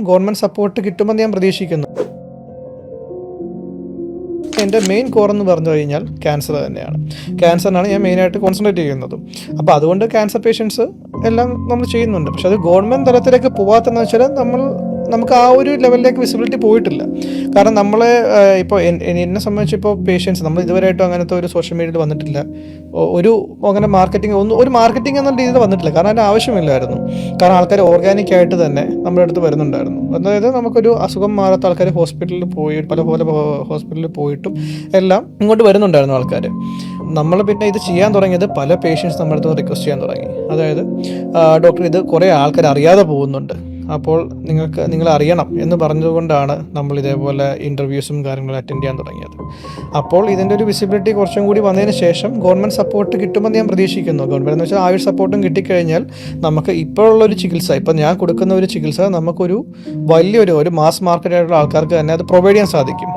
Government support കിട്ടുമെന്ന് ഞാൻ പ്രതീക്ഷിക്കുന്നു. എൻ്റെ മെയിൻ കോർ എന്ന് പറഞ്ഞു കഴിഞ്ഞാൽ ക്യാൻസർ തന്നെയാണ്. ക്യാൻസറിനാണ് ഞാൻ മെയിനായിട്ട് കോൺസെൻട്രേറ്റ് ചെയ്യുന്നത്. അപ്പോൾ അതുകൊണ്ട് ക്യാൻസർ പേഷ്യൻസ് എല്ലാം നമ്മൾ ചെയ്യുന്നുണ്ട്. പക്ഷെ അത് ഗവൺമെൻറ് തലത്തിലേക്ക് പോകാത്തതെന്ന് വെച്ചാൽ നമുക്ക് ആ ഒരു ലെവലിലേക്ക് വിസിബിലിറ്റി പോയിട്ടില്ല. കാരണം നമ്മളെ ഇപ്പോൾ എന്നെ സംബന്ധിച്ച് ഇപ്പോൾ പേഷ്യൻസ് നമ്മൾ ഇതുവരെയായിട്ടും അങ്ങനത്തെ ഒരു സോഷ്യൽ മീഡിയയിൽ വന്നിട്ടില്ല, അങ്ങനെ ഒരു മാർക്കറ്റിംഗ് എന്ന രീതിയിൽ വന്നിട്ടില്ല. കാരണം അതിൻ്റെ ആവശ്യമില്ലായിരുന്നു. കാരണം ആൾക്കാർ ഓർഗാനിക്കായിട്ട് തന്നെ നമ്മുടെ അടുത്ത് വരുന്നുണ്ടായിരുന്നു. അതായത് നമുക്കൊരു അസുഖം മാറാത്ത ആൾക്കാർ ഹോസ്പിറ്റലിൽ പോയി പല ഹോസ്പിറ്റലിൽ പോയിട്ടും എല്ലാം ഇങ്ങോട്ട് വരുന്നുണ്ടായിരുന്നു ആൾക്കാർ. നമ്മൾ പിന്നെ ഇത് ചെയ്യാൻ തുടങ്ങിയത് പല പേഷ്യൻസ് നമ്മുടെ അടുത്ത് റിക്വസ്റ്റ് ചെയ്യാൻ തുടങ്ങി. അതായത് ഡോക്ടർ, ഇത് കുറേ ആൾക്കാർ അറിയാതെ പോകുന്നുണ്ട്, അപ്പോൾ നിങ്ങൾ അറിയണം എന്ന് പറഞ്ഞതുകൊണ്ടാണ് നമ്മൾ ഇതേപോലെ ഇൻ്റർവ്യൂസും കാര്യങ്ങളും അറ്റൻഡ് ചെയ്യാൻ തുടങ്ങിയത്. അപ്പോൾ ഇതിൻ്റെ ഒരു വിസിബിലിറ്റി കുറച്ചും കൂടി വന്നതിന് ശേഷം ഗവൺമെൻറ് സപ്പോർട്ട് കിട്ടുമെന്ന് ഞാൻ പ്രതീക്ഷിക്കുന്നു. ഗവൺമെൻറ് എന്ന് വെച്ചാൽ ആയുഷ് സപ്പോർട്ടും കിട്ടിക്കഴിഞ്ഞാൽ നമുക്ക് ഇപ്പോഴുള്ളൊരു ചികിത്സ, ഇപ്പം ഞാൻ കൊടുക്കുന്ന ഒരു ചികിത്സ നമുക്കൊരു വലിയൊരു മാസ് മാർക്കറ്റായിട്ടുള്ള ആൾക്കാർക്ക് തന്നെ അത് പ്രൊവൈഡ് ചെയ്യാൻ സാധിക്കും.